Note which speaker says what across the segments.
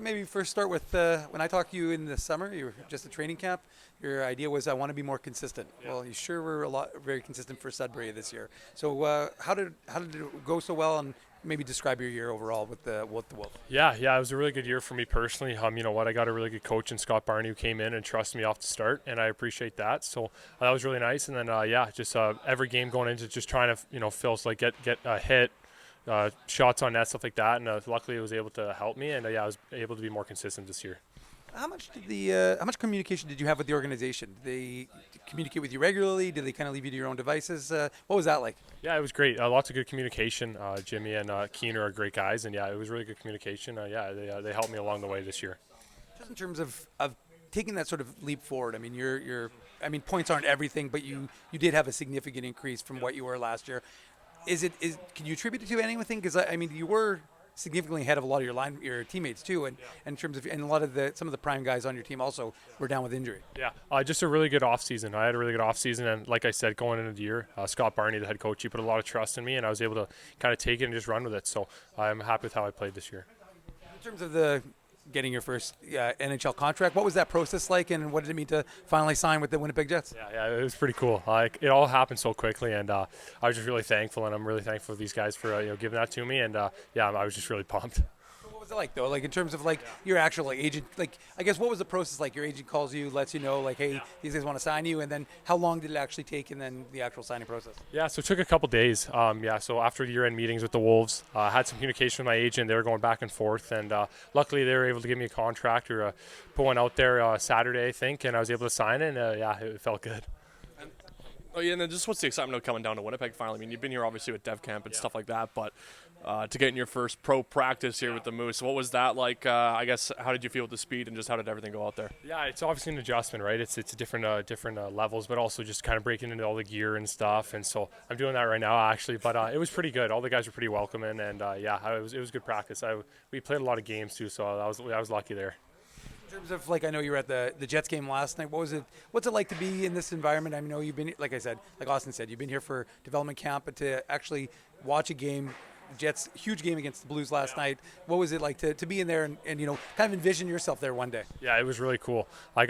Speaker 1: maybe first start with when I talked to you in the summer, you were just at training camp. Your idea was I want to be more consistent. Well, you sure were very consistent for Sudbury this year. So how did it go so well? And maybe describe your year overall with the Wolves.
Speaker 2: Yeah, it was a really good year for me personally. You know what, I got a really good coach in Scott Barney who came in and trusted me off the start, and I appreciate that. So that was really nice. And then just every game going into just trying to feels like get a hit, shots on net, stuff like that. And luckily it was able to help me, and I was able to be more consistent this year.
Speaker 1: How much communication did you have with the organization? Did they communicate with you regularly? Did they kind of leave you to your own devices? What was that like?
Speaker 2: Yeah, it was great. Lots of good communication. Jimmy and Keener are great guys, and it was really good communication. They helped me along the way this year.
Speaker 1: Just in terms of taking that sort of leap forward. I mean, I mean, points aren't everything, but you did have a significant increase from what you were last year. Can you attribute it to anything? Because I mean, you were significantly ahead of a lot of your teammates too, and in terms of and a lot of some of the prime guys on your team also were down with injury.
Speaker 2: Yeah, just a really good off season. I had a really good off season, and like I said, going into the year, Scott Barney, the head coach, he put a lot of trust in me, and I was able to kind of take it and just run with it. So I'm happy with how I played this year.
Speaker 1: In terms of the getting your first NHL contract, what was that process like, and what did it mean to finally sign with the Winnipeg Jets?
Speaker 2: Yeah, it was pretty cool. It all happened so quickly, and I was just really thankful, and I'm really thankful to these guys for giving that to me, and I was just really pumped.
Speaker 1: What was it like though? Like in terms of like your actual agent, like I guess what was the process like? Your agent calls you, lets you know like, hey, these guys want to sign you, and then how long did it actually take, and then the actual signing process?
Speaker 2: Yeah, so it took a couple days. So after the year-end meetings with the Wolves, I had some communication with my agent. They were going back and forth, and luckily they were able to give me a contract or put one out there Saturday, I think, and I was able to sign it, and it felt good.
Speaker 3: Oh yeah, and then just what's the excitement of coming down to Winnipeg finally? I mean, you've been here obviously with Dev Camp and stuff like that, but to get in your first pro practice here with the Moose, what was that like? I guess how did you feel with the speed, and just how did everything go out there?
Speaker 2: Yeah, it's obviously an adjustment, right? It's different levels, but also just kind of breaking into all the gear and stuff. And so I'm doing that right now actually, but it was pretty good. All the guys were pretty welcoming, and it was good practice. We played a lot of games too, so I was lucky there.
Speaker 1: In terms of like I know you were at the Jets game last night. What's it like to be in this environment? I know you've been, like I said, like Austin said, you've been here for development camp, but to actually watch a game, Jets huge game against the Blues last night. What was it like to be in there and kind of envision yourself there one day?
Speaker 2: Yeah, it was really cool. I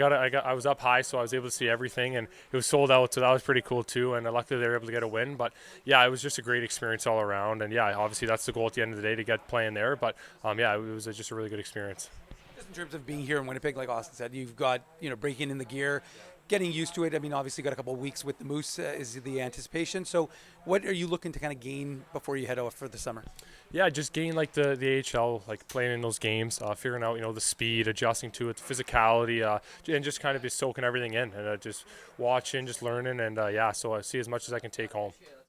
Speaker 2: was up high, so I was able to see everything, and it was sold out, so that was pretty cool too. And luckily they were able to get a win. But yeah, it was just a great experience all around. And yeah, obviously that's the goal at the end of the day, to get playing there. But it was just a really good experience.
Speaker 1: Just in terms of being here in Winnipeg, like Austin said, you've got breaking in the gear, getting used to it. I mean, obviously, you got a couple of weeks with the Moose is the anticipation. So, what are you looking to kind of gain before you head out for the summer?
Speaker 2: Yeah, just gain like the AHL, like playing in those games, figuring out the speed, adjusting to it, the physicality, and just kind of just soaking everything in, and just watching, just learning, and so I see as much as I can take home.